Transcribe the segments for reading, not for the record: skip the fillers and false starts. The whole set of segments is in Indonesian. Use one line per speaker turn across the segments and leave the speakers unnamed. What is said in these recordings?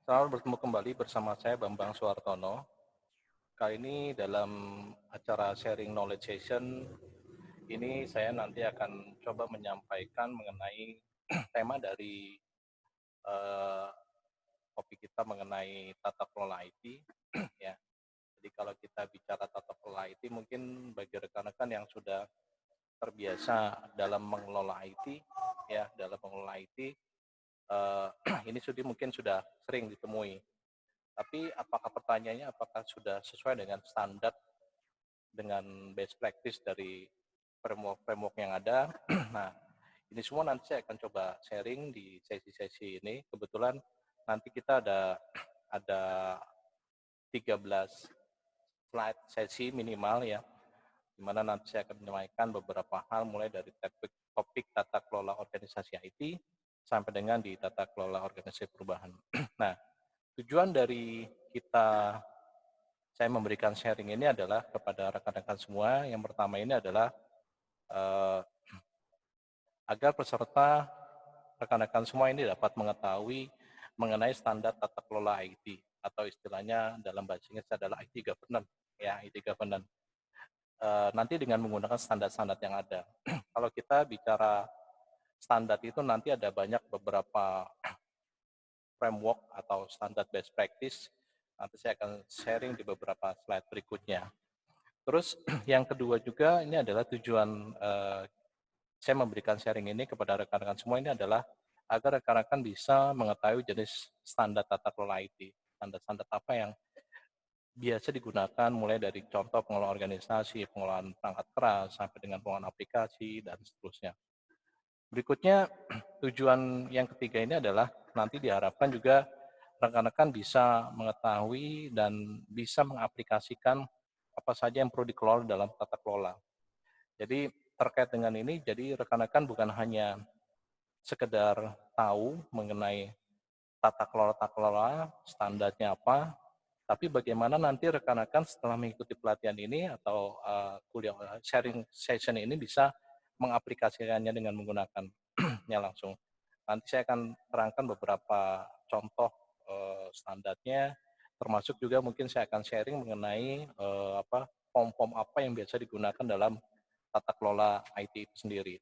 Selamat bertemu kembali bersama saya Bambang Suartono. Kali ini dalam acara sharing knowledge session ini saya nanti akan coba menyampaikan mengenai tema dari eh, topik kita mengenai tata kelola IT ya. Jadi kalau kita bicara tata kelola IT mungkin bagi rekan-rekan yang sudah terbiasa dalam mengelola IT ya, dalam mengelola IT ini mungkin sudah sering ditemui. Tapi apakah pertanyaannya apakah sudah sesuai dengan standar dengan best practice dari framework yang ada? Nah, ini semua nanti saya akan coba sharing di sesi-sesi ini. Kebetulan nanti kita ada 13 slide sesi minimal ya, di mana nanti saya akan menyampaikan beberapa hal mulai dari topik tata kelola organisasi IT sampai dengan di tata kelola organisasi perubahan. Nah, tujuan dari saya memberikan sharing ini adalah kepada rekan-rekan semua. Yang pertama ini adalah eh, agar peserta rekan-rekan semua ini dapat mengetahui mengenai standar tata kelola IT atau istilahnya dalam bahasa Inggris adalah IT governance ya, IT governance. Nanti dengan menggunakan standar-standar yang ada. Kalau kita bicara standar itu nanti ada banyak beberapa framework atau standar best practice. Nanti saya akan sharing di beberapa slide berikutnya. Terus yang kedua juga ini adalah tujuan saya memberikan sharing ini kepada rekan-rekan semua ini adalah agar rekan-rekan bisa mengetahui jenis standar tata kelola IT. Standar-standar apa yang biasa digunakan mulai dari contoh pengelolaan organisasi, pengelolaan perangkat keras, sampai dengan pengelolaan aplikasi, dan seterusnya. Berikutnya, tujuan yang ketiga ini adalah nanti diharapkan juga rekan-rekan bisa mengetahui dan bisa mengaplikasikan apa saja yang perlu dikelola dalam tata kelola. Jadi terkait dengan ini, jadi rekan-rekan bukan hanya sekedar tahu mengenai tata kelola, standarnya apa, tapi bagaimana nanti rekan-rekan setelah mengikuti pelatihan ini atau kuliah sharing session ini bisa mengaplikasikannya dengan menggunakannya langsung. Nanti saya akan terangkan beberapa contoh standarnya, termasuk juga mungkin saya akan sharing mengenai form-form apa yang biasa digunakan dalam tata kelola IT itu sendiri.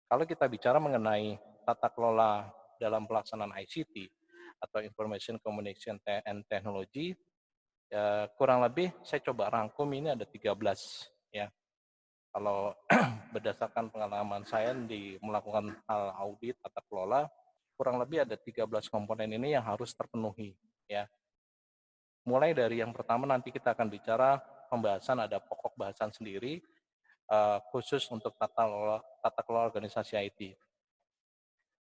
Kalau kita bicara mengenai tata kelola dalam pelaksanaan ICT atau Information Communication and Technology, ya, kurang lebih saya coba rangkum ini ada 13 ya. Kalau berdasarkan pengalaman saya di melakukan hal audit tata kelola, kurang lebih ada 13 komponen ini yang harus terpenuhi ya. Mulai dari yang pertama nanti kita akan bicara pembahasan ada pokok bahasan sendiri khusus untuk tata kelola organisasi IT.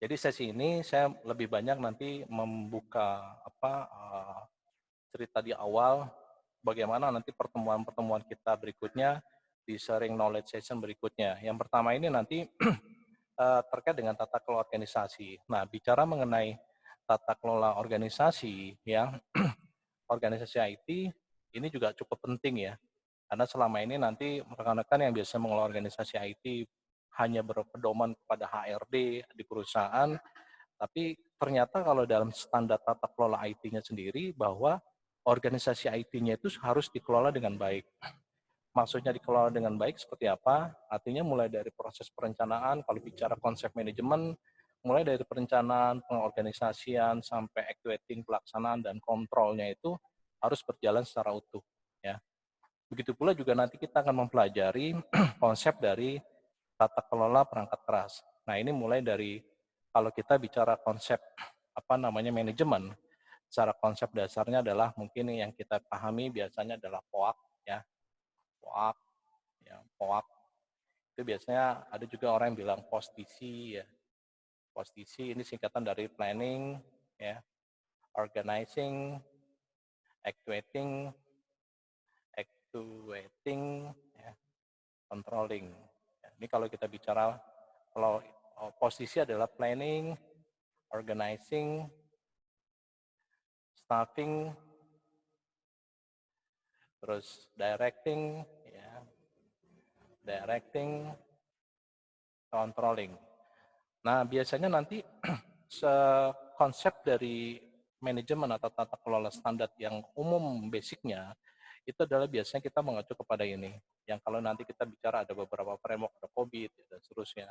Jadi sesi ini saya lebih banyak nanti membuka cerita di awal bagaimana nanti pertemuan-pertemuan kita berikutnya di sharing knowledge session berikutnya. Yang pertama ini nanti terkait dengan tata kelola organisasi. Nah, bicara mengenai tata kelola organisasi ya, organisasi IT ini juga cukup penting ya. Karena selama ini nanti rekan-rekan yang biasa mengelola organisasi IT hanya berpedoman kepada HRD di perusahaan, tapi ternyata kalau dalam standar tata kelola IT-nya sendiri bahwa organisasi IT-nya itu harus dikelola dengan baik. Maksudnya dikelola dengan baik seperti apa? Artinya mulai dari proses perencanaan, kalau bicara konsep manajemen, mulai dari perencanaan, pengorganisasian, sampai activating, pelaksanaan, dan kontrolnya itu harus berjalan secara utuh. Ya. Begitu pula juga nanti kita akan mempelajari konsep dari tata kelola perangkat keras. Nah ini mulai dari kalau kita bicara konsep manajemen, secara konsep dasarnya adalah mungkin yang kita pahami biasanya adalah POAK ya, POAK, ya, POAK. Itu biasanya ada juga orang yang bilang postisi ya. Postisi ini singkatan dari planning, ya, organizing, actuating, ya, controlling. Ya, ini kalau kita bicara, kalau posisi adalah planning, organizing, staffing, terus directing, ya, controlling. Nah, biasanya nanti konsep dari manajemen atau tata kelola standar yang umum basicnya, itu adalah biasanya kita mengacu kepada ini. Yang kalau nanti kita bicara ada beberapa framework, ada COVID, dan seterusnya.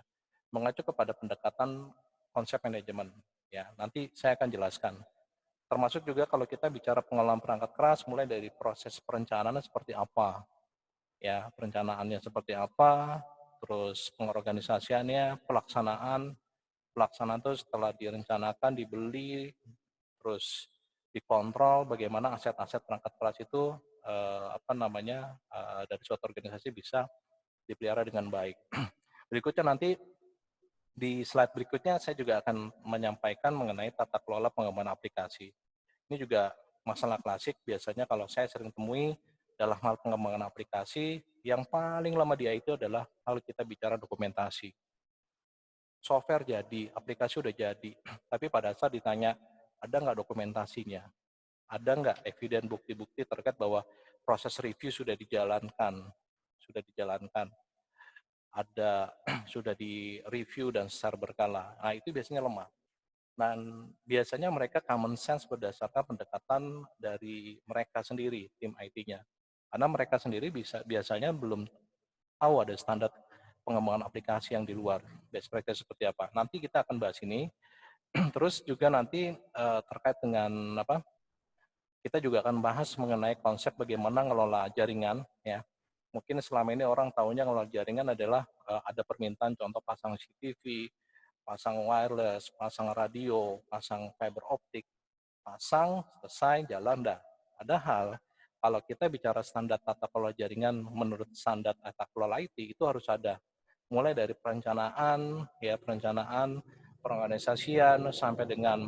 Mengacu kepada pendekatan konsep manajemen. Ya, nanti saya akan jelaskan. Termasuk juga kalau kita bicara pengelolaan perangkat keras, mulai dari proses perencanaan seperti apa, ya perencanaannya seperti apa, terus pengorganisasiannya, pelaksanaan itu setelah direncanakan, dibeli, terus dikontrol bagaimana aset-aset perangkat keras itu dari suatu organisasi bisa dipelihara dengan baik. Berikutnya nanti di slide berikutnya saya juga akan menyampaikan mengenai tata kelola pengembangan aplikasi. Ini juga masalah klasik biasanya kalau saya sering temui dalam hal pengembangan aplikasi, yang paling lama di IT adalah kalau kita bicara dokumentasi. Software jadi, aplikasi udah jadi, tapi pada saat ditanya, ada nggak dokumentasinya? Ada nggak eviden bukti-bukti terkait bahwa proses review sudah dijalankan? Ada sudah di-review dan secara berkala. Nah, itu biasanya lemah. Dan biasanya mereka common sense berdasarkan pendekatan dari mereka sendiri, tim IT-nya. Karena mereka sendiri biasanya belum tahu ada standar pengembangan aplikasi yang di luar, best practice seperti apa. Nanti kita akan bahas ini. Terus juga nanti terkait dengan kita juga akan bahas mengenai konsep bagaimana ngelola jaringan, ya. Mungkin selama ini orang tahunya ngelola jaringan adalah ada permintaan contoh pasang CCTV, pasang wireless, pasang radio, pasang fiber optik, pasang, selesai, jalan, dah. Padahal kalau kita bicara standar tata kelola jaringan menurut standar tata kelola IT itu harus ada. Mulai dari perencanaan, pengorganisasian, sampai dengan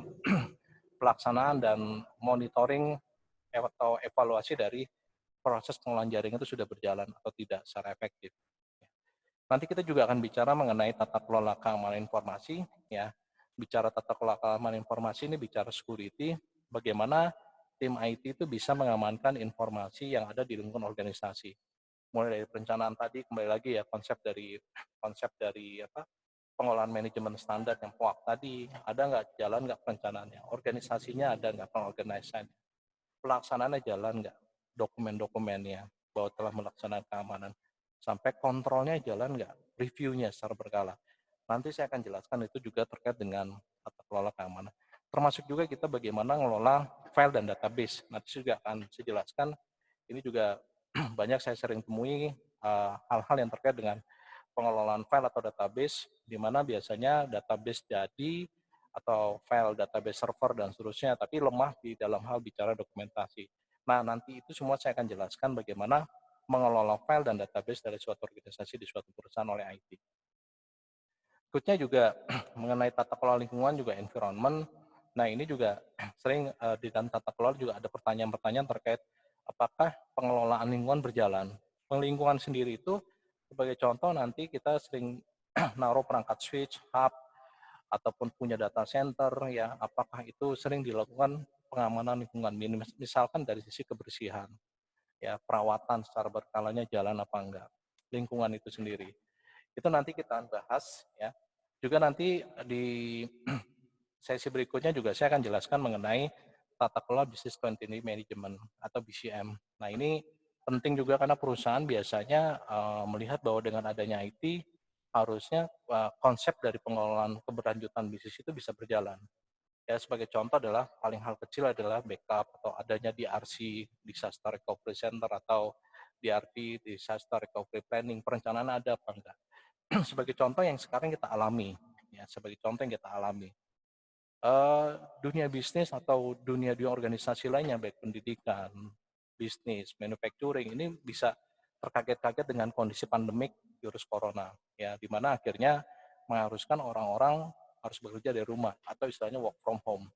pelaksanaan dan monitoring atau evaluasi dari proses pengelolaan jaringan itu sudah berjalan atau tidak secara efektif. Nanti kita juga akan bicara mengenai tata kelola keamanan informasi, ya. Bicara tata kelola keamanan informasi ini bicara security, bagaimana tim IT itu bisa mengamankan informasi yang ada di lingkungan organisasi. Mulai dari perencanaan tadi, kembali lagi ya konsep dari pengelolaan manajemen standar yang POAK tadi, ada nggak jalan nggak perencanaannya, organisasinya ada nggak pengorganisasiannya, pelaksanaannya jalan nggak, dokumen-dokumennya bahwa telah melaksanakan keamanan, sampai kontrolnya jalan nggak, reviewnya secara berkala. Nanti saya akan jelaskan itu juga terkait dengan tata kelola keamanan. Termasuk juga kita bagaimana mengelola file dan database. Nanti juga akan saya jelaskan, ini juga banyak saya sering temui hal-hal yang terkait dengan pengelolaan file atau database, di mana biasanya database jadi atau file database server dan seterusnya, tapi lemah di dalam hal bicara dokumentasi. Nah, nanti itu semua saya akan jelaskan bagaimana mengelola file dan database dari suatu organisasi di suatu perusahaan oleh IT. Berikutnya juga mengenai tata kelola lingkungan juga environment. Nah, ini juga sering di dalam tata kelola juga ada pertanyaan-pertanyaan terkait apakah pengelolaan lingkungan berjalan. Lingkungan sendiri itu sebagai contoh nanti kita sering naruh perangkat switch, hub, ataupun punya data center, ya apakah itu sering dilakukan pengamanan lingkungan, misalkan dari sisi kebersihan, ya perawatan secara berkalanya jalan apa enggak, lingkungan itu sendiri. Itu nanti kita akan bahas, ya. Juga nanti di sesi berikutnya juga saya akan jelaskan mengenai tata kelola business continuity management atau BCM. Nah, ini penting juga karena perusahaan biasanya melihat bahwa dengan adanya IT harusnya konsep dari pengelolaan keberlanjutan bisnis itu bisa berjalan. Ya, sebagai contoh adalah paling hal kecil adalah backup atau adanya DRC, Disaster Recovery Center, atau DRP, Disaster Recovery Planning, perencanaan ada apa enggak. Sebagai contoh yang sekarang kita alami, ya sebagai contoh yang kita alami. Dunia bisnis atau dunia organisasi lainnya, baik pendidikan, bisnis, manufacturing, ini bisa terkaget-kaget dengan kondisi pandemik virus corona, ya, di mana akhirnya mengharuskan orang-orang harus bekerja dari rumah atau istilahnya work from home.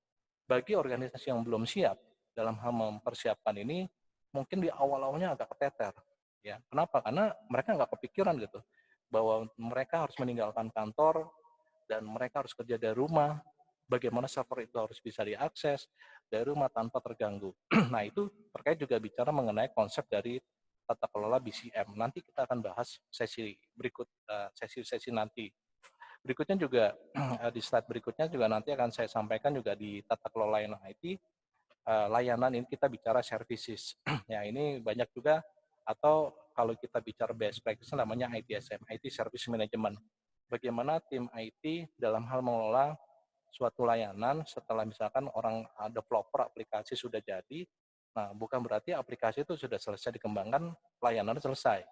Bagi organisasi yang belum siap dalam hal mempersiapkan ini, mungkin di awal-awalnya agak keteter, ya. Kenapa? Karena mereka nggak kepikiran gitu bahwa mereka harus meninggalkan kantor dan mereka harus kerja dari rumah. Bagaimana server itu harus bisa diakses dari rumah tanpa terganggu. Nah, itu terkait juga bicara mengenai konsep dari tata kelola BCM. Nanti kita akan bahas sesi berikut, sesi-sesi nanti. Berikutnya juga di slide berikutnya juga nanti akan saya sampaikan juga di tata kelola IT. layanan ini kita bicara services. Ya, ini banyak juga, atau kalau kita bicara best practice namanya ITSM, IT Service Management. Bagaimana tim IT dalam hal mengelola suatu layanan setelah misalkan orang developer aplikasi sudah jadi. Nah, bukan berarti aplikasi itu sudah selesai dikembangkan, layanan selesai.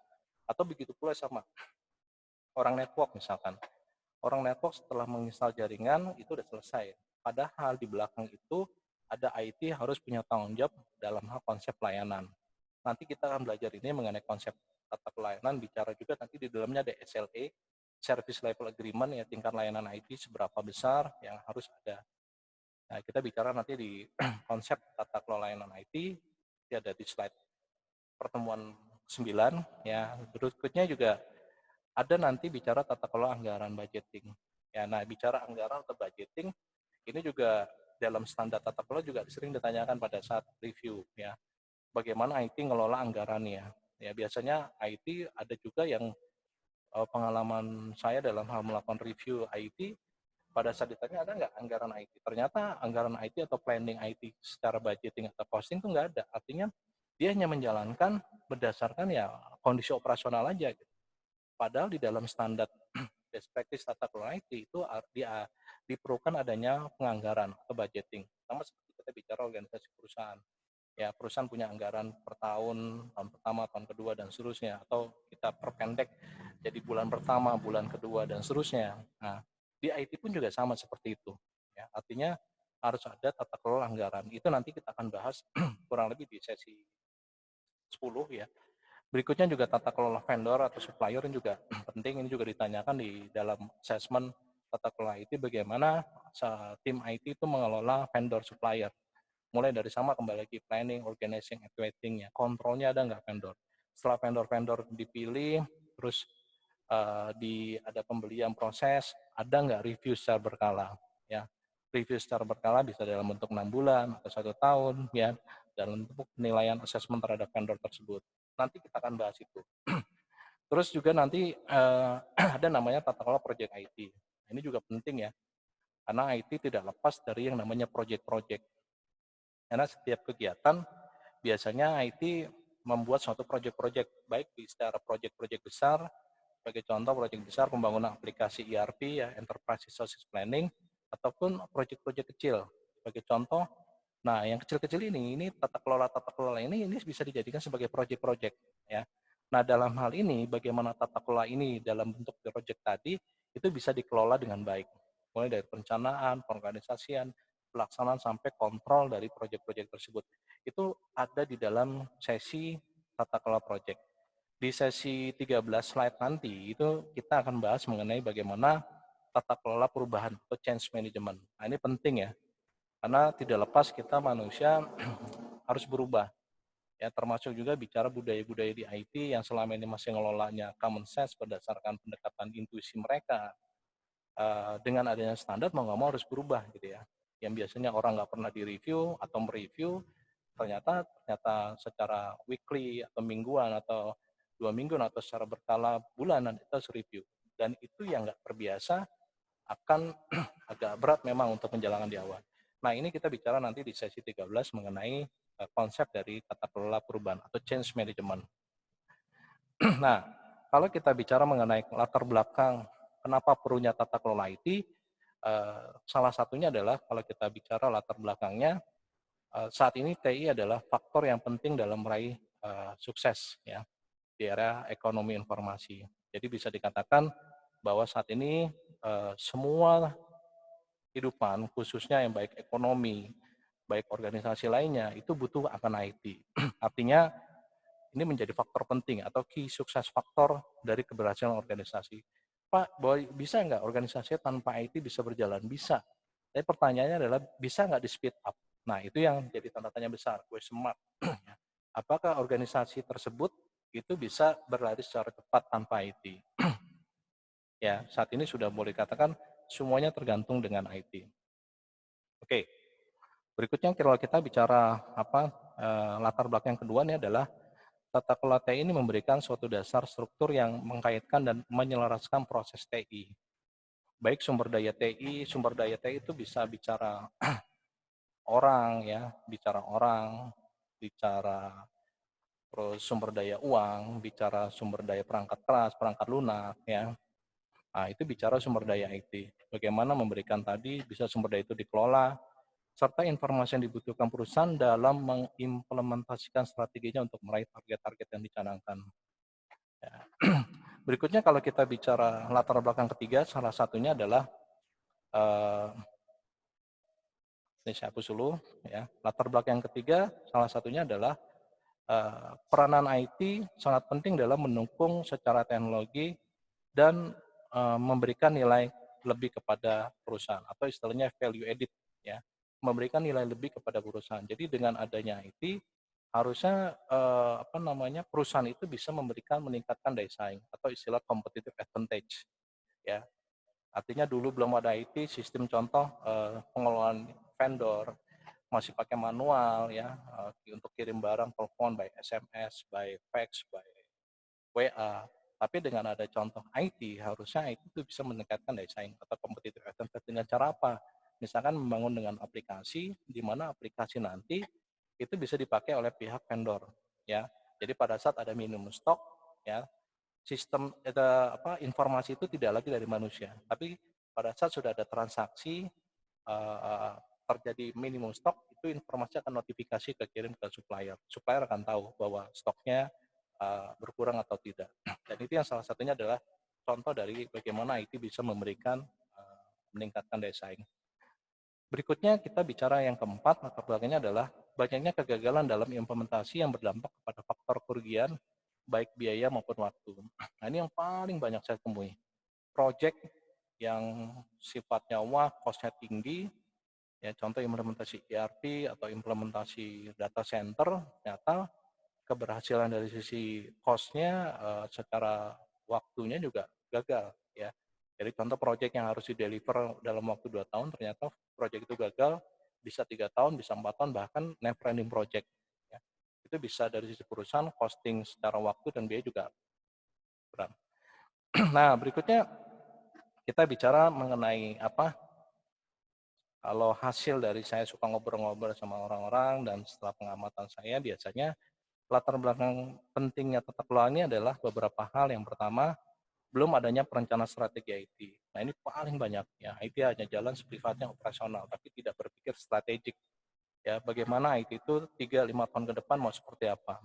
Atau begitu pula sama orang network misalkan. Orang network setelah menginstal jaringan itu sudah selesai. Padahal di belakang itu ada IT harus punya tanggung jawab dalam hal konsep layanan. Nanti kita akan belajar ini mengenai konsep tata pelayanan, bicara juga nanti di dalamnya ada SLA, Service Level Agreement, ya tingkat layanan IT seberapa besar yang harus ada. Nah, kita bicara nanti di konsep tata kelola layanan IT, ini ada di slide pertemuan 9, ya. Berikutnya juga ada nanti bicara tata kelola anggaran budgeting. Ya, nah bicara anggaran atau budgeting, ini juga dalam standar tata kelola juga sering ditanyakan pada saat review, ya. Bagaimana IT ngelola anggarannya? Ya, biasanya IT ada juga yang pengalaman saya dalam hal melakukan review IT, pada saat ditanya ada nggak anggaran IT, ternyata anggaran IT atau planning IT secara budgeting atau costing itu nggak ada. Artinya dia hanya menjalankan berdasarkan ya kondisi operasional aja gitu. Padahal di dalam standar best practice tata kelola IT itu diperlukan adanya penganggaran atau budgeting. Sama seperti kita bicara organisasi perusahaan. Ya, perusahaan punya anggaran per tahun pertama, tahun kedua, dan seterusnya. Atau kita perpendek jadi bulan pertama, bulan kedua, dan seterusnya. Nah, di IT pun juga sama seperti itu. Ya, artinya harus ada tata kelola anggaran. Itu nanti kita akan bahas kurang lebih di sesi 10 ya. Berikutnya juga tata kelola vendor atau supplier yang juga penting, ini juga ditanyakan di dalam assessment tata kelola IT, bagaimana tim IT itu mengelola vendor supplier. Mulai dari sama kembali lagi planning, organizing, activating-nya, kontrolnya ada nggak vendor. Setelah vendor-vendor dipilih, terus ada pembelian proses, ada nggak review secara berkala, ya. Review secara berkala bisa dalam bentuk 6 bulan atau 1 tahun, ya, dalam bentuk penilaian assessment terhadap vendor tersebut. Nanti kita akan bahas itu. Terus juga nanti ada namanya tata kelola project IT. Ini juga penting ya, karena IT tidak lepas dari yang namanya project-project. Karena setiap kegiatan biasanya IT membuat suatu project-project, baik di secara project-project besar, sebagai contoh project besar pembangunan aplikasi ERP ya, Enterprise Resource Planning, ataupun project-project kecil. Sebagai contoh, nah yang kecil-kecil ini tata kelola ini bisa dijadikan sebagai project-project ya. Nah, dalam hal ini bagaimana tata kelola ini dalam bentuk project tadi itu bisa dikelola dengan baik. Mulai dari perencanaan, pengorganisasian, pelaksanaan sampai kontrol dari project-project tersebut. Itu ada di dalam sesi tata kelola project. Di sesi 13 slide nanti itu kita akan bahas mengenai bagaimana tata kelola perubahan atau change management. Nah, ini penting ya, karena tidak lepas kita manusia harus berubah. Ya, termasuk juga bicara budaya-budaya di IT yang selama ini masih ngelolanya common sense berdasarkan pendekatan intuisi mereka. Dengan adanya standar mau nggak mau harus berubah gitu ya. Yang biasanya orang nggak pernah di-review atau mereview, ternyata secara weekly atau mingguan atau 2 mingguan atau secara berkala bulanan itu harus review. Dan itu yang nggak terbiasa akan agak berat memang untuk menjalankan di awal. Nah, ini kita bicara nanti di sesi 13 mengenai konsep dari tata kelola perubahan atau change management. Nah, kalau kita bicara mengenai latar belakang kenapa perlunya tata kelola IT, salah satunya adalah kalau kita bicara latar belakangnya, saat ini TI adalah faktor yang penting dalam meraih sukses ya di era ekonomi informasi. Jadi bisa dikatakan bahwa saat ini semua kehidupan, khususnya yang baik ekonomi, baik organisasi lainnya, itu butuh akan IT. Artinya ini menjadi faktor penting atau key sukses faktor dari keberhasilan organisasi. Pak, bisa nggak organisasi tanpa IT bisa berjalan? Bisa. Tapi pertanyaannya adalah bisa nggak di speed up? Nah, itu yang jadi tanda tanya besar, question mark. Apakah organisasi tersebut itu bisa berlari secara cepat tanpa IT? Ya, saat ini sudah boleh dikatakan semuanya tergantung dengan IT. Oke, berikutnya kalau kita bicara latar belakang yang kedua ini adalah tata kelola TI ini memberikan suatu dasar struktur yang mengkaitkan dan menyelaraskan proses TI. Baik sumber daya TI itu bisa bicara orang, bicara terus sumber daya uang, bicara sumber daya perangkat keras, perangkat lunak, ya. Nah, itu bicara sumber daya IT. Bagaimana memberikan tadi bisa sumber daya itu dikelola, serta informasi yang dibutuhkan perusahaan dalam mengimplementasikan strateginya untuk meraih target-target yang dicanangkan. Ya. Berikutnya kalau kita bicara latar belakang ketiga, salah satunya adalah ini saya hapus dulu ya. Latar belakang yang ketiga salah satunya adalah peranan IT sangat penting dalam mendukung secara teknologi dan memberikan nilai lebih kepada perusahaan atau istilahnya value added ya. Memberikan nilai lebih kepada perusahaan. Jadi dengan adanya IT harusnya perusahaan itu bisa meningkatkan daya saing atau istilah competitive advantage ya. Artinya dulu belum ada IT, sistem contoh pengelolaan vendor masih pakai manual ya untuk kirim barang telepon by SMS, by fax, by WA. Tapi dengan ada contoh IT, harusnya IT itu bisa meningkatkan daya saing atau competitive advantage dengan cara apa? Misalkan membangun dengan aplikasi, di mana aplikasi nanti itu bisa dipakai oleh pihak vendor, ya. Jadi pada saat ada minimum stok, ya, sistem informasi itu tidak lagi dari manusia, tapi pada saat sudah ada transaksi terjadi minimum stok, itu informasi akan notifikasi kekirim ke supplier. Supplier akan tahu bahwa stoknya berkurang atau tidak. Dan itu yang salah satunya adalah contoh dari bagaimana IT bisa memberikan meningkatkan daya saing. Berikutnya kita bicara yang keempat, latar belakangnya adalah banyaknya kegagalan dalam implementasi yang berdampak kepada faktor kerugian baik biaya maupun waktu. Nah, ini yang paling banyak saya temui. Project yang sifatnya cost-nya tinggi, ya contoh implementasi ERP atau implementasi data center, ternyata keberhasilan dari sisi cost-nya secara waktunya juga gagal, ya. Jadi contoh proyek yang harus di-deliver dalam waktu 2 tahun, ternyata proyek itu gagal, bisa 3 tahun, bisa 4 tahun, bahkan never ending project. Ya. Itu bisa dari sisi perusahaan, costing secara waktu dan biaya juga berat. Nah, berikutnya kita bicara mengenai kalau hasil dari saya suka ngobrol-ngobrol sama orang-orang dan setelah pengamatan saya biasanya latar belakang pentingnya tata kelola ini adalah beberapa hal. Yang pertama, belum adanya perencanaan strategi IT. Nah, ini paling banyak ya. IT hanya jalan sifatnya operasional, tapi tidak berpikir strategik. Ya, bagaimana IT itu 3-5 tahun ke depan mau seperti apa.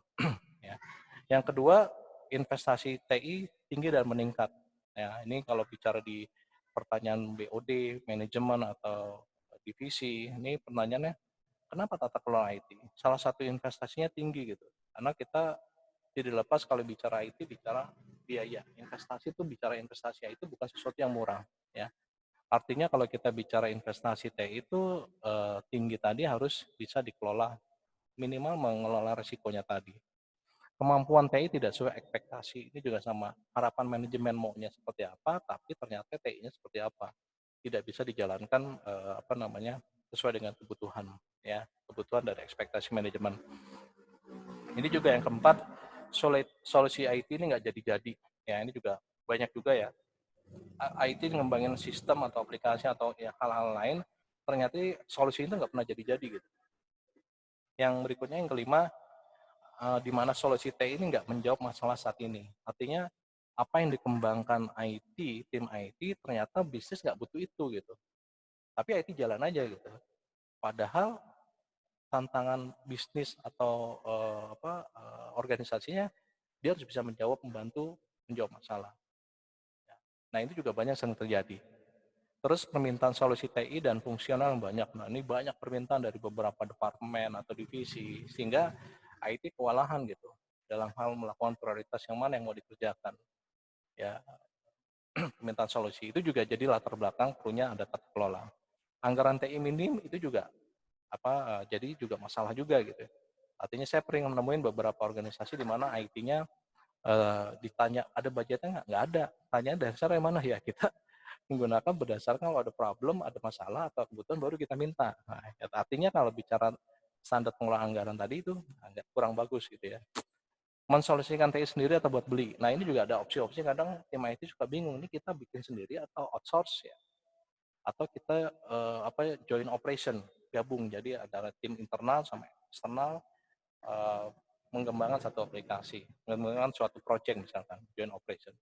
Ya. Yang kedua, investasi TI tinggi dan meningkat. Ya, ini kalau bicara di pertanyaan BOD, manajemen atau divisi, ini pertanyaannya, kenapa tata kelola IT? Salah satu investasinya tinggi gitu. Karena kita tidak lepas kalau bicara IT bicara biaya. Investasi itu bicara investasi itu bukan sesuatu yang murah, ya. Artinya kalau kita bicara investasi TI itu tinggi tadi harus bisa dikelola, minimal mengelola risikonya tadi. Kemampuan TI tidak sesuai ekspektasi, ini juga sama. Harapan manajemen maunya seperti apa, tapi ternyata TI-nya seperti apa. Tidak bisa dijalankan sesuai dengan kebutuhan, ya, kebutuhan dari ekspektasi manajemen. Ini juga yang keempat, solusi IT ini nggak jadi-jadi. Ya, ini juga banyak juga ya. IT ngembangin sistem atau aplikasi atau ya hal-hal lain, ternyata solusi itu nggak pernah jadi-jadi gitu. Yang berikutnya yang kelima, di mana solusi T ini nggak menjawab masalah saat ini. Artinya apa yang dikembangkan IT, tim IT ternyata bisnis nggak butuh itu gitu. Tapi IT jalan aja gitu. Padahal tantangan bisnis atau organisasinya dia harus bisa membantu menjawab masalah. Nah, itu juga banyak sering terjadi. Terus permintaan solusi TI dan fungsional banyak. Nah, ini banyak permintaan dari beberapa departemen atau divisi, sehingga IT kewalahan gitu dalam hal melakukan prioritas yang mana yang mau dikerjakan. Ya, permintaan solusi itu juga jadi latar belakang perlunya ada tata kelola. Anggaran TI minim itu juga jadi juga masalah juga gitu. Artinya saya pernah menemuin beberapa organisasi di mana IT-nya ditanya ada budgetnya nggak ada. Tanya dasar yang mana ya, kita menggunakan berdasarkan kalau ada problem, ada masalah atau kebutuhan baru kita minta. Nah, artinya kalau bicara standar pengelolaan anggaran tadi itu agak kurang bagus gitu ya. Mensolusikan TI sendiri atau buat beli. Nah, ini juga ada opsi-opsi, kadang tim IT suka bingung, ini kita bikin sendiri atau outsource ya. Atau kita joint operation. gabung. Jadi antara tim internal sama eksternal mengembangkan satu aplikasi, mengembangkan suatu project misalkan, joint operation.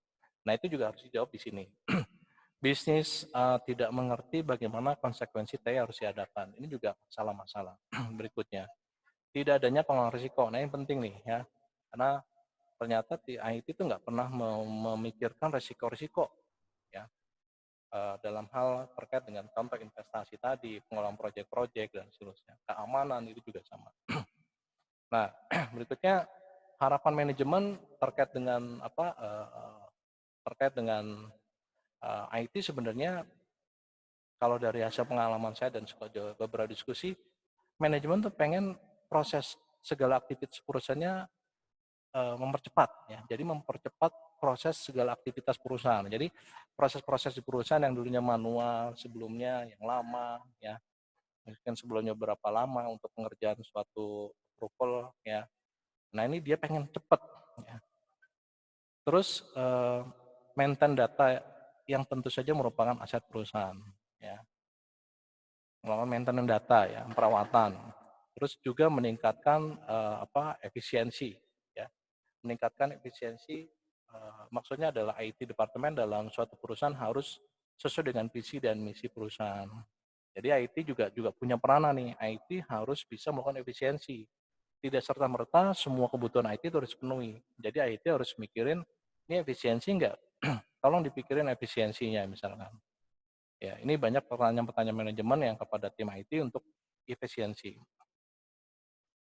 Nah itu juga harus dijawab di sini. Bisnis tidak mengerti bagaimana konsekuensi TI harus dihadapan. Ini juga masalah-masalah berikutnya. Tidak adanya pengelolaan risiko. Nah ini penting nih ya, karena ternyata di IT itu nggak pernah memikirkan risiko-risiko ya dalam hal terkait dengan contoh investasi tadi, pengelolaan proyek-proyek dan seterusnya. Keamanan itu juga sama. Nah berikutnya harapan manajemen terkait dengan apa? Terkait dengan IT sebenarnya kalau dari hasil pengalaman saya dan beberapa diskusi, manajemen tuh pengen proses segala aktivitas perusahaannya mempercepat ya. Jadi mempercepat proses segala aktivitas perusahaan. Jadi proses-proses di perusahaan yang dulunya manual sebelumnya yang lama ya, mungkin sebelumnya berapa lama untuk pengerjaan suatu approval ya. Nah ini dia pengen cepat ya. Terus maintain data yang tentu saja merupakan aset perusahaan ya. Melakukan maintenance data ya, perawatan. Terus juga meningkatkan efisiensi ya. Meningkatkan efisiensi maksudnya adalah IT departemen dalam suatu perusahaan harus sesuai dengan visi dan misi perusahaan. Jadi IT juga punya peranan nih. IT harus bisa melakukan efisiensi. Tidak serta-merta semua kebutuhan IT itu harus dipenuhi. Jadi IT harus mikirin ini efisiensi enggak? Tolong dipikirin efisiensinya misalkan. Ya, ini banyak pertanyaan-pertanyaan manajemen yang kepada tim IT untuk efisiensi.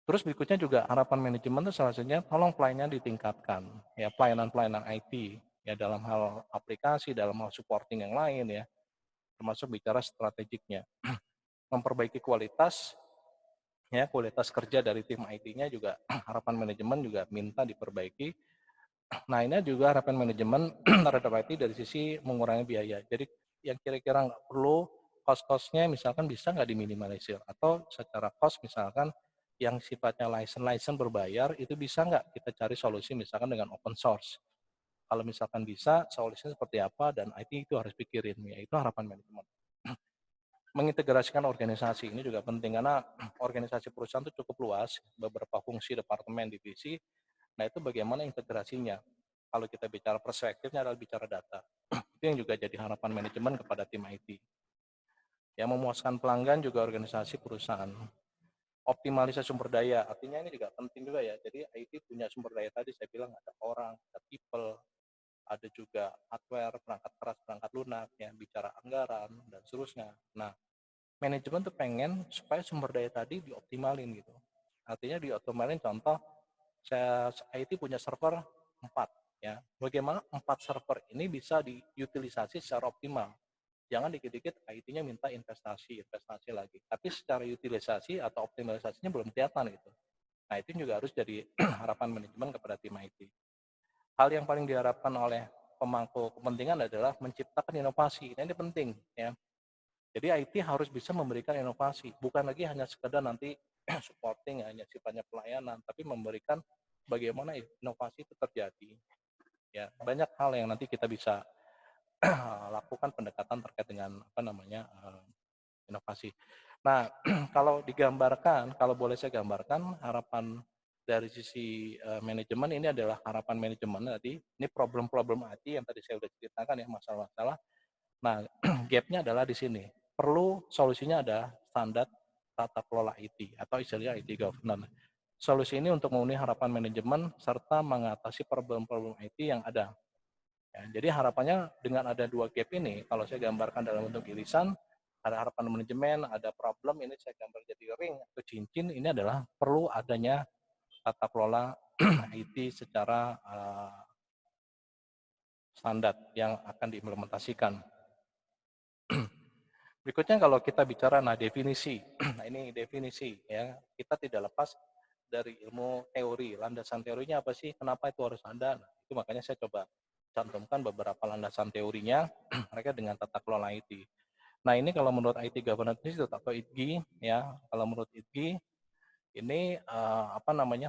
Terus berikutnya juga harapan manajemen itu salah satunya tolong pelayanan ditingkatkan. Ya, pelayanan-pelayanan IT ya dalam hal aplikasi, dalam hal supporting yang lain ya, termasuk bicara strategiknya. Memperbaiki kualitas ya, kualitas kerja dari tim IT-nya juga harapan manajemen juga minta diperbaiki. Nah, ini juga harapan manajemen terhadap IT dari sisi mengurangi biaya. Jadi yang kira-kira nggak perlu cost-cost-nya misalkan bisa nggak diminimalisir, atau secara cost misalkan yang sifatnya license berbayar itu bisa nggak kita cari solusi misalkan dengan open source. Kalau misalkan bisa, solusinya seperti apa, dan IT itu harus pikirin, ya itu harapan manajemen. Mengintegrasikan organisasi ini juga penting karena organisasi perusahaan itu cukup luas, beberapa fungsi, departemen, divisi. Nah itu bagaimana integrasinya. Kalau kita bicara perspektifnya adalah bicara data. Itu yang juga jadi harapan manajemen kepada tim IT. Yang memuaskan pelanggan juga organisasi perusahaan. Optimalisasi sumber daya, artinya ini juga penting juga ya. Jadi IT punya sumber daya tadi, saya bilang ada orang, ada people, ada juga hardware, perangkat keras, perangkat lunak, ya, bicara anggaran, dan seterusnya. Nah, manajemen tuh pengen supaya sumber daya tadi dioptimalin gitu. Artinya dioptimalin, contoh, saya IT punya server 4, ya. Bagaimana 4 server ini bisa diutilisasi secara optimal. Jangan dikit-dikit IT-nya minta investasi lagi. Tapi secara utilisasi atau optimalisasinya belum kelihatan gitu. Nah, itu juga harus jadi harapan manajemen kepada tim IT. Hal yang paling diharapkan oleh pemangku kepentingan adalah menciptakan inovasi. Nah, ini penting ya. Jadi IT harus bisa memberikan inovasi, bukan lagi hanya sekedar nanti supporting, hanya sifatnya pelayanan, tapi memberikan bagaimana inovasi itu terjadi. Ya, banyak hal yang nanti kita bisa lakukan pendekatan terkait dengan inovasi. Nah, kalau digambarkan, kalau boleh saya gambarkan harapan dari sisi manajemen, ini adalah harapan manajemen tadi. Ini problem-problem IT yang tadi saya sudah ceritakan ya, masalah-masalah. Nah, gap-nya adalah di sini. Perlu solusinya ada standar tata kelola IT atau istilahnya IT governance. Solusi ini untuk memenuhi harapan manajemen serta mengatasi problem-problem IT yang ada. Ya, jadi harapannya dengan ada 2 gap ini, kalau saya gambarkan dalam bentuk irisan, ada harapan manajemen, ada problem, ini saya gambar jadi ring atau cincin, ini adalah perlu adanya tata kelola IT secara standar yang akan diimplementasikan. Berikutnya kalau kita bicara definisi. Nah, ini definisi ya. Kita tidak lepas dari ilmu teori. Landasan teorinya apa sih? Kenapa itu harus ada? Nah, itu makanya saya coba cantumkan beberapa landasan teorinya mereka dengan tata kelola IT. Nah, ini kalau menurut IT Governance Institute atau ITGI ya, kalau menurut ITGI ini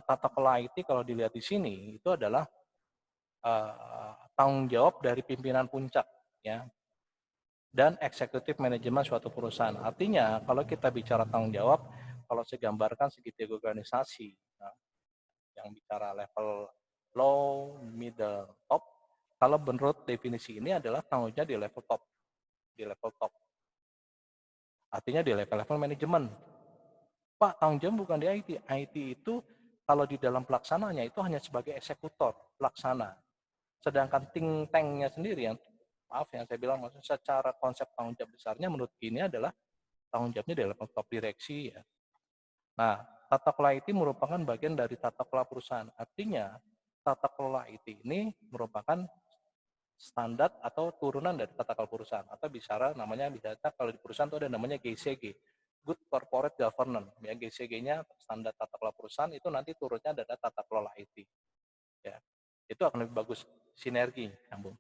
tata kelola IT kalau dilihat di sini itu adalah tanggung jawab dari pimpinan puncak ya. dan eksekutif manajemen suatu perusahaan. Artinya kalau kita bicara tanggung jawab, kalau saya gambarkan segitiga organisasi, nah, yang bicara level low, middle, top, kalau menurut definisi ini adalah tanggung jawab di level top, di level top. Artinya di level-level manajemen. Pak, tanggung jawab bukan di IT. IT itu kalau di dalam pelaksananya itu hanya sebagai eksekutor, pelaksana. Sedangkan think tank-nya sendiri yang maaf yang saya bilang maksudnya secara konsep tanggung jawab besarnya menurut ini adalah tanggung jawabnya di level top direksi ya. Nah, tata kelola IT merupakan bagian dari tata kelola perusahaan. Artinya, tata kelola IT ini merupakan standar atau turunan dari tata kelola perusahaan atau bicara namanya bicara kalau di perusahaan itu ada namanya GCG, Good Corporate Governance. Ya, GCG-nya standar tata kelola perusahaan itu nanti turunnya adalah tata kelola IT. Ya, itu akan lebih bagus sinergi, nyambung.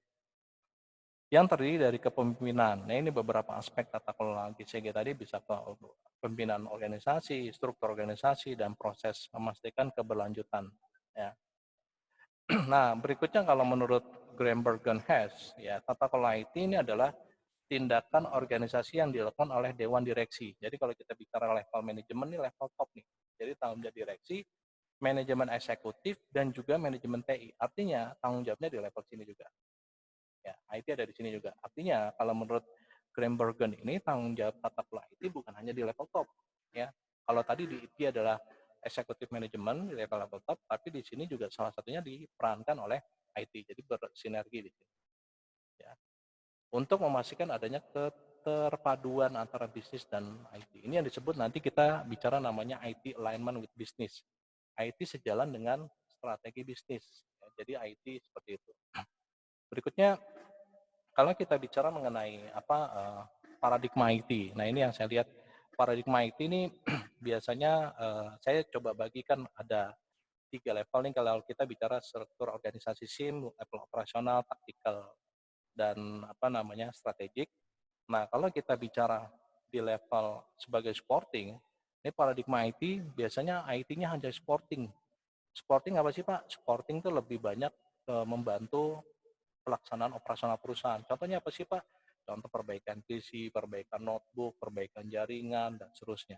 Yang terdiri dari kepemimpinan. Nah, ini beberapa aspek tata kelola GCG tadi bisa ke pemimpinan organisasi, struktur organisasi, dan proses memastikan keberlanjutan. Ya. Nah, berikutnya kalau menurut Graham Hess, ya tata kelola IT ini adalah tindakan organisasi yang dilakukan oleh dewan direksi. Jadi kalau kita bicara level manajemen ini level top nih. Jadi tanggung jawab direksi, manajemen eksekutif, dan juga manajemen TI. Artinya tanggung jawabnya di level sini juga. Ya, IT ada di sini juga. Artinya kalau menurut Graham ini tanggung jawab tata kelola IT bukan hanya di level top. Ya, kalau tadi di IT adalah eksekutif manajemen di level top, tapi di sini juga salah satunya diperankan oleh IT. Jadi bersinergi di sini. Ya. Untuk memastikan adanya keterpaduan antara bisnis dan IT. Ini yang disebut nanti kita bicara namanya IT alignment with business. IT sejalan dengan strategi bisnis. Ya, jadi IT seperti itu. Berikutnya kalau kita bicara mengenai paradigma IT. Nah, ini yang saya lihat paradigma IT ini biasanya saya coba bagikan ada 3 level nih kalau kita bicara struktur organisasi SIM, level operasional, taktikal, dan strategik. Nah, kalau kita bicara di level sebagai supporting, ini paradigma IT biasanya IT-nya hanya supporting. Supporting apa sih Pak? Supporting itu lebih banyak membantu pelaksanaan operasional perusahaan. Contohnya apa sih Pak? Contoh perbaikan PC, perbaikan notebook, perbaikan jaringan, dan seterusnya.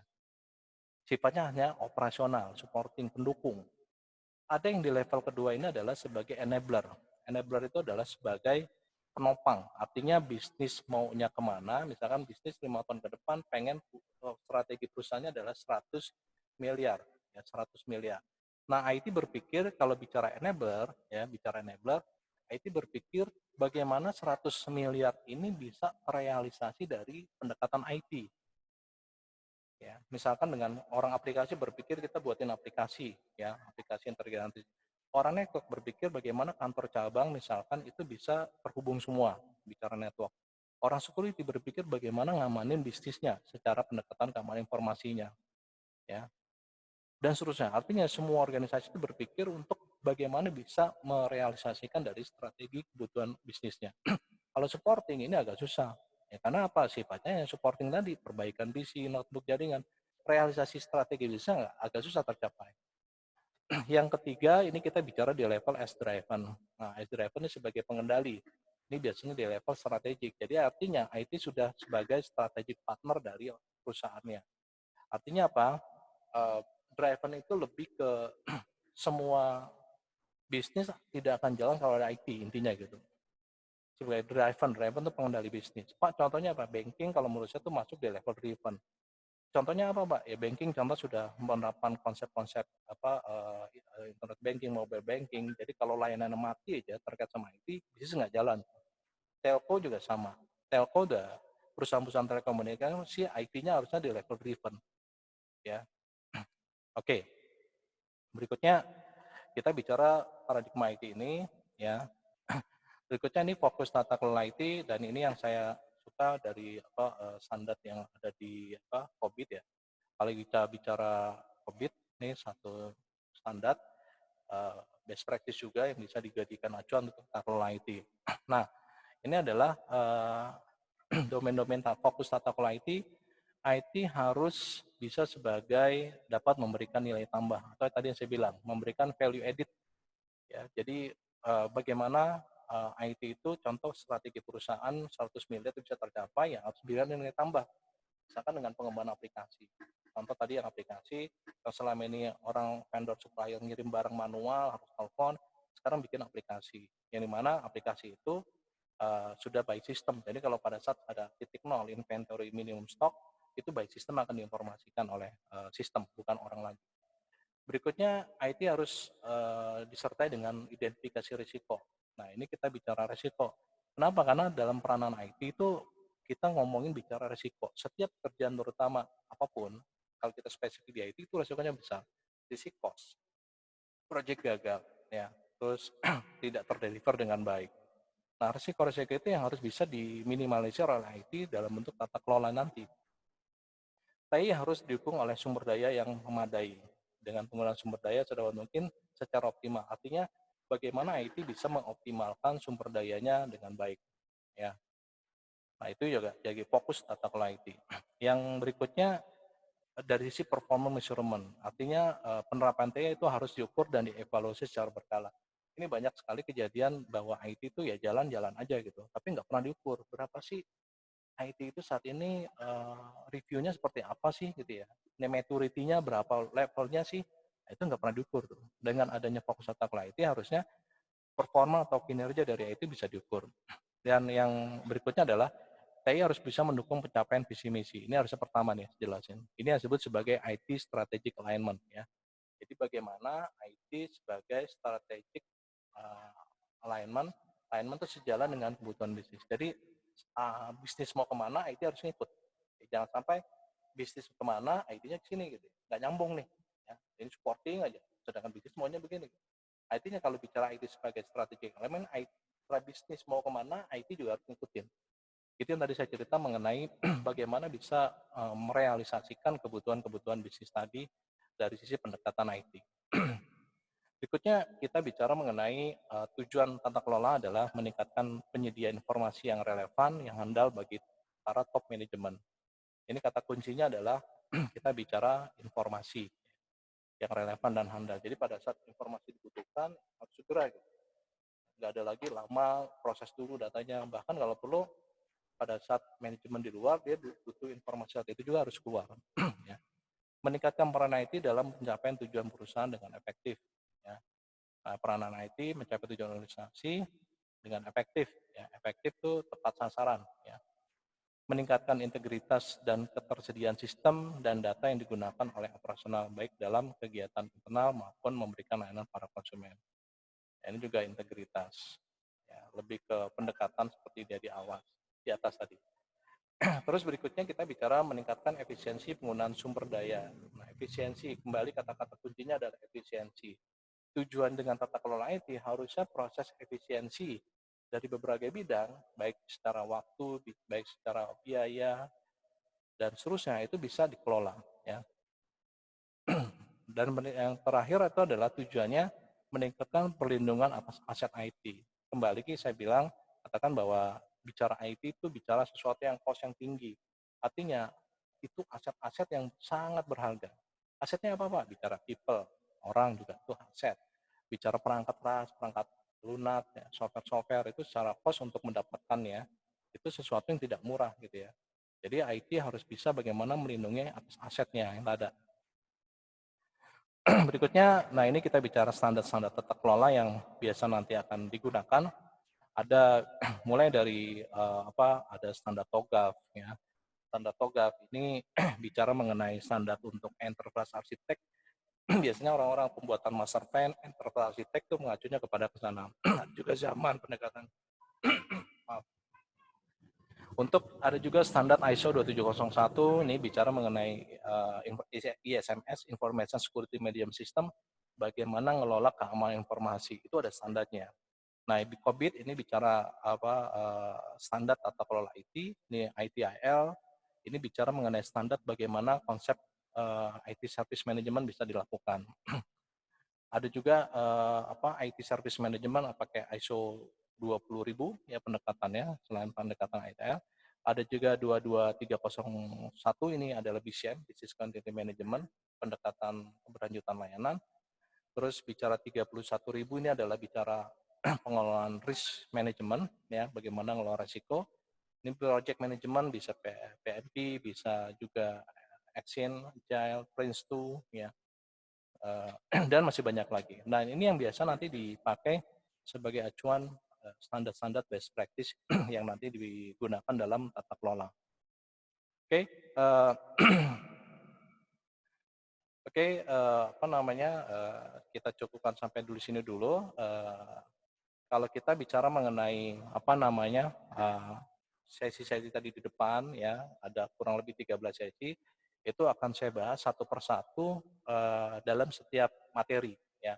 Sifatnya hanya operasional, supporting, pendukung. Ada yang di level kedua ini adalah sebagai enabler. Enabler itu adalah sebagai penopang. Artinya bisnis maunya kemana, misalkan bisnis 5 tahun ke depan pengen strategi perusahaannya adalah 100 miliar. Ya, 100 miliar. Nah, IT berpikir kalau bicara enabler, IT berpikir bagaimana 100 miliar ini bisa terrealisasi dari pendekatan IT. Ya, misalkan dengan orang aplikasi berpikir kita buatin aplikasi, ya, aplikasi yang terintegrasi. Orang network berpikir bagaimana kantor cabang misalkan itu bisa terhubung semua, bicara network. Orang security berpikir bagaimana ngamanin bisnisnya secara pendekatan keamanan informasinya, ya, dan seterusnya. Artinya semua organisasi itu berpikir untuk bagaimana bisa merealisasikan dari strategi kebutuhan bisnisnya. Kalau supporting ini agak susah. Ya, karena apa? Sifatnya yang supporting tadi, perbaikan PC, notebook, jaringan. Realisasi strategi bisa nggak? Agak susah tercapai. Yang ketiga, ini kita bicara di level S-Driven. Nah, S-Driven ini sebagai pengendali. Ini biasanya di level strategik. Jadi artinya IT sudah sebagai strategic partner dari perusahaannya. Artinya apa? Driven itu lebih ke semua bisnis tidak akan jalan kalau ada IT, intinya gitu. Sebagai driven itu pengendali bisnis. Pak, contohnya apa? Banking kalau menurut saya itu masuk di level driven. Contohnya apa, Pak? Ya banking contoh sudah menerapkan konsep-konsep internet banking, mobile banking. Jadi kalau layanan mati aja terkait sama IT, bisnis nggak jalan. Telco juga sama. Telco udah perusahaan-perusahaan telekomunikasi IT-nya harusnya di level driven. Ya. Oke. Berikutnya kita bicara paradigma IT ini, ya. Berikutnya ini fokus tata kelola IT, dan ini yang saya suka dari standar yang ada di COVID ya. Kalau kita bicara COVID, ini satu standar best practice juga yang bisa dijadikan acuan untuk tata kelola IT. Nah, ini adalah domain-domain fokus tata kelola IT harus bisa sebagai dapat memberikan nilai tambah atau tadi yang saya bilang memberikan value added. Ya, jadi bagaimana IT itu contoh strategi perusahaan 100 miliar itu bisa tercapai, ya harus bilang nilai tambah. Misalkan dengan pengembangan aplikasi. Contoh tadi yang aplikasi, yang selama ini orang vendor supplier ngirim barang manual, harus telepon, sekarang bikin aplikasi. Yang dimana aplikasi itu sudah by system. Jadi kalau pada saat ada titik nol, inventory minimum stock, itu by system akan diinformasikan oleh sistem, bukan orang lagi. Berikutnya, IT harus disertai dengan identifikasi risiko. Nah, ini kita bicara risiko. Kenapa? Karena dalam peranan IT itu kita ngomongin bicara risiko. Setiap kerjaan terutama apapun, kalau kita spesifik di IT itu risikonya besar. Risiko cost, project gagal, ya, terus tidak terdeliver dengan baik. Nah, risiko-risiko itu yang harus bisa diminimalisir oleh IT dalam bentuk tata kelola nanti. TI harus didukung oleh sumber daya yang memadai. Dengan penggunaan sumber daya sedapat mungkin secara optimal. Artinya bagaimana IT bisa mengoptimalkan sumber dayanya dengan baik. Ya. Nah, itu juga jadi fokus tata kelola IT. Yang berikutnya dari sisi performance measurement. Artinya penerapan TI itu harus diukur dan dievaluasi secara berkala. Ini banyak sekali kejadian bahwa IT itu ya jalan-jalan aja gitu, tapi nggak pernah diukur. Berapa sih IT itu saat ini reviewnya seperti apa sih gitu ya. Maturity-nya berapa levelnya sih, nah, itu nggak pernah diukur tuh. Dengan adanya fokus tata kelola IT harusnya performa atau kinerja dari IT bisa diukur. Dan yang berikutnya adalah TI harus bisa mendukung pencapaian visi misi. Ini harusnya pertama nih jelasin. Ini yang disebut sebagai IT strategic alignment ya. Jadi bagaimana IT sebagai strategic alignment, alignment itu sejalan dengan kebutuhan bisnis. Jadi bisnis mau kemana, IT harus ngikut. Jangan sampai bisnis kemana, IT-nya ke sini gitu. Nggak nyambung nih. Ya. Ini supporting aja, sedangkan bisnis maunya begini. IT-nya kalau bicara IT sebagai strategic elemen, bisnis mau kemana, IT juga harus ngikutin. Itu yang tadi saya cerita mengenai bagaimana bisa merealisasikan kebutuhan-kebutuhan bisnis tadi dari sisi pendekatan IT. Berikutnya kita bicara mengenai tujuan tata kelola adalah meningkatkan penyedia informasi yang relevan, yang handal bagi para top manajemen. Ini kata kuncinya adalah kita bicara informasi yang relevan dan handal. Jadi pada saat informasi dibutuhkan harus segera, gitu. Nggak ada lagi lama proses dulu datanya. Bahkan kalau perlu pada saat manajemen di luar dia butuh informasi saat itu juga harus keluar. Ya. Meningkatkan peran IT dalam pencapaian tujuan perusahaan dengan efektif. Ya. Peranan IT mencapai tujuan organisasi dengan efektif. Ya. Efektif itu tepat sasaran. Ya. Meningkatkan integritas dan ketersediaan sistem dan data yang digunakan oleh operasional baik dalam kegiatan internal maupun memberikan layanan para konsumen. Ya, ini juga integritas. Ya, lebih ke pendekatan seperti dia di awal di atas tadi. Terus berikutnya kita bicara meningkatkan efisiensi penggunaan sumber daya. Nah, efisiensi kembali kata-kata kuncinya adalah efisiensi. Tujuan dengan tata kelola IT harusnya proses efisiensi dari berbagai bidang, baik secara waktu, baik secara biaya, dan seterusnya itu bisa dikelola. Ya. Dan yang terakhir itu adalah tujuannya meningkatkan perlindungan atas aset IT. Kembali saya bilang, katakan bahwa bicara IT itu bicara sesuatu yang cost yang tinggi. Artinya itu aset-aset yang sangat berharga. Asetnya apa Pak? Bicara people, orang juga itu aset. Bicara perangkat ras, perangkat lunak, ya, software-software itu secara cost untuk mendapatkannya itu sesuatu yang tidak murah gitu ya. Jadi IT harus bisa bagaimana melindungi atas asetnya yang ada. Berikutnya, nah ini kita bicara standar-standar tata kelola yang biasa nanti akan digunakan. Ada mulai dari ada standar TOGAF ya. Standar TOGAF ini bicara mengenai standar untuk enterprise architect. Biasanya orang-orang pembuatan master plan, enterprise architect itu mengacunya kepada kesana. Juga zaman pendekatan. Maaf. Untuk ada juga standar ISO 2701 ini bicara mengenai ISMS Information Security Medium System, bagaimana ngelola keamanan informasi itu ada standarnya. Nah, COVID ini bicara standar tata kelola IT, ini ITIL, ini bicara mengenai standar bagaimana konsep IT service management bisa dilakukan. Ada juga IT service management pakai ISO 20.000 ya pendekatannya selain pendekatan ITL. Ada juga 22301 ini adalah BCM, Business Continuity Management, pendekatan keberlanjutan layanan. Terus bicara 31.000 ini adalah bicara pengelolaan risk management, ya, bagaimana mengelola risiko. Ini project management bisa PMP, bisa juga Action, Agile, Prince2, ya, dan masih banyak lagi. Nah, ini yang biasa nanti dipakai sebagai acuan standar-standar best practice yang nanti digunakan dalam tata kelola. Oke, apa namanya, kita cukupkan sampai dulu sini dulu. Kalau kita bicara mengenai apa namanya sesi-sesi tadi di depan, ya, ada kurang lebih 13 sesi, itu akan saya bahas satu persatu dalam setiap materi, ya.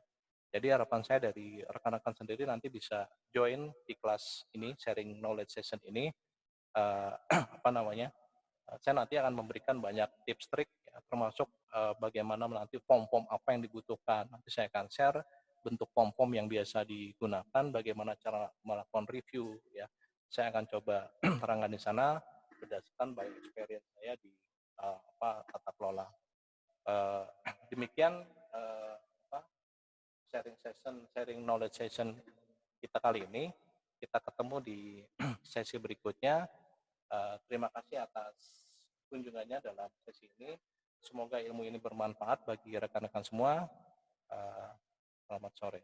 Jadi harapan saya dari rekan-rekan sendiri nanti bisa join di kelas ini, sharing knowledge session ini, apa namanya, saya nanti akan memberikan banyak tips trik, ya, termasuk bagaimana nanti form-form apa yang dibutuhkan. Nanti saya akan share bentuk form-form yang biasa digunakan, bagaimana cara melakukan review, ya. Saya akan coba terangkan di sana berdasarkan by experience saya di tata kelola. Demikian sharing knowledge session kita kali ini. Kita ketemu di sesi berikutnya. Terima kasih atas kunjungannya dalam sesi ini. Semoga ilmu ini bermanfaat bagi rekan-rekan semua. Selamat sore.